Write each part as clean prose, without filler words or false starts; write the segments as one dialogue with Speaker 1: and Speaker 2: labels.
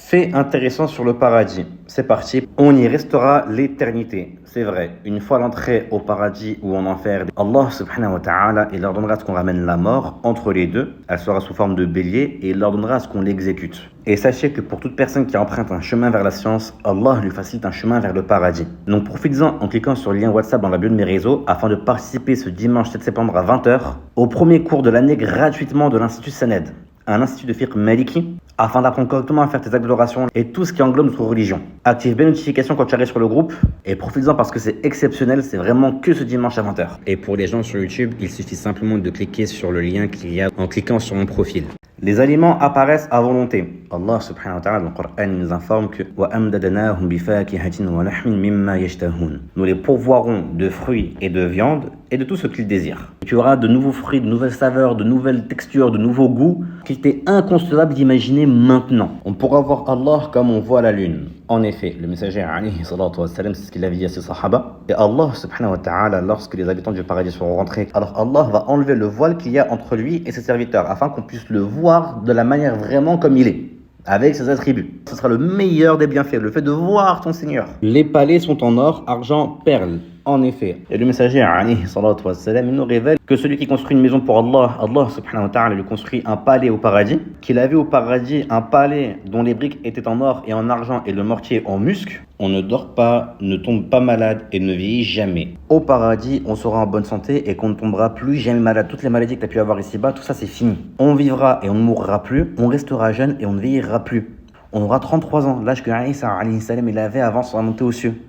Speaker 1: Fait intéressant sur le paradis. C'est parti. On y restera l'éternité. C'est vrai. Une fois l'entrée au paradis ou en enfer, Allah subhanahu wa ta'ala, il leur donnera à ce qu'on ramène la mort entre les deux. Elle sera sous forme de bélier et il leur donnera à ce qu'on l'exécute. Et sachez que pour toute personne qui emprunte un chemin vers la science, Allah lui facilite un chemin vers le paradis. Donc profitez-en en cliquant sur le lien WhatsApp dans la bio de mes réseaux afin de participer ce dimanche 7 septembre à 20h au premier cours de l'année gratuitement de l'Institut Saned, un institut de fiqh maliki, afin d'apprendre correctement à faire tes actes d'adoration et tout ce qui englobe notre religion. Active bien les notifications quand tu arrives sur le groupe et profites-en parce que c'est exceptionnel, c'est vraiment que ce dimanche à 20h. Et pour les gens sur YouTube, il suffit simplement de cliquer sur le lien qu'il y a en cliquant sur mon profil. Les aliments apparaissent à volonté. Allah subhanahu wa ta'ala dans le Coran nous informe que nous les pourvoirons de fruits et de viande et de tout ce qu'ils désirent. Tu auras de nouveaux fruits, de nouvelles saveurs, de nouvelles textures, de nouveaux goûts qu'il t'est inconcevable d'imaginer maintenant. On pourra voir Allah comme on voit la lune. En effet, le messager alayhi salatu wa salam, c'est ce qu'il avait dit à ses sahaba. Et Allah subhanahu wa ta'ala, lorsque les habitants du paradis seront rentrés, alors Allah va enlever le voile qu'il y a entre lui et ses serviteurs afin qu'on puisse le voir de la manière vraiment comme il est, avec ses attributs. Ce sera le meilleur des bienfaits, le fait de voir ton Seigneur. Les palais sont en or, argent, perles. En effet, et le messager alayhi salatu wa salam, il nous révèle que celui qui construit une maison pour Allah, Allah subhanahu wa ta'ala lui construit un palais au paradis, qu'il avait au paradis un palais dont les briques étaient en or et en argent et le mortier en musc. On ne dort pas, ne tombe pas malade et ne vieillit jamais. Au paradis, on sera en bonne santé et qu'on ne tombera plus jamais malade. Toutes les maladies que tu as pu avoir ici-bas, tout ça c'est fini. On vivra et on ne mourra plus, on restera jeune et on ne vieillira plus. On aura 33 ans, l'âge que Isa alayhi salam il avait avant son montée aux cieux.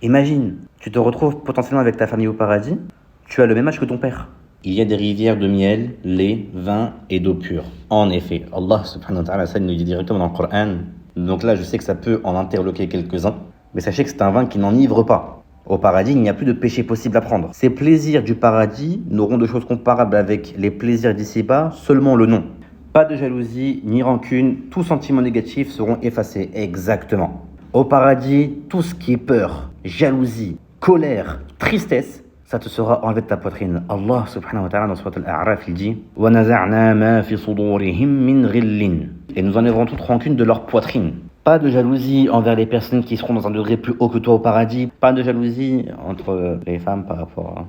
Speaker 1: Imagine, tu te retrouves potentiellement avec ta famille au paradis, tu as le même âge que ton père. Il y a des rivières de miel, lait, vin et d'eau pure. En effet, Allah subhanahu wa ta'ala, ça il nous dit directement dans le Coran. Donc là, je sais que ça peut en interloquer quelques-uns, mais sachez que c'est un vin qui n'enivre pas. Au paradis, il n'y a plus de péché possible à prendre. Ces plaisirs du paradis n'auront de choses comparables avec les plaisirs d'ici-bas, seulement le nom. Pas de jalousie, ni rancune, tous sentiments négatifs seront effacés, exactement. Au paradis, tout ce qui est peur, jalousie, colère, tristesse, ça te sera enlevé de ta poitrine. Allah subhanahu wa ta'ala dans Surat Al-A'raf, il dit « وَنَزَعْنَا مَا فِي صُدُورِهِمْ مِنْ غِلٍّ » Et nous enlèverons toute rancune de leur poitrine. Pas de jalousie envers les personnes qui seront dans un degré plus haut que toi au paradis. Pas de jalousie entre les femmes par rapport à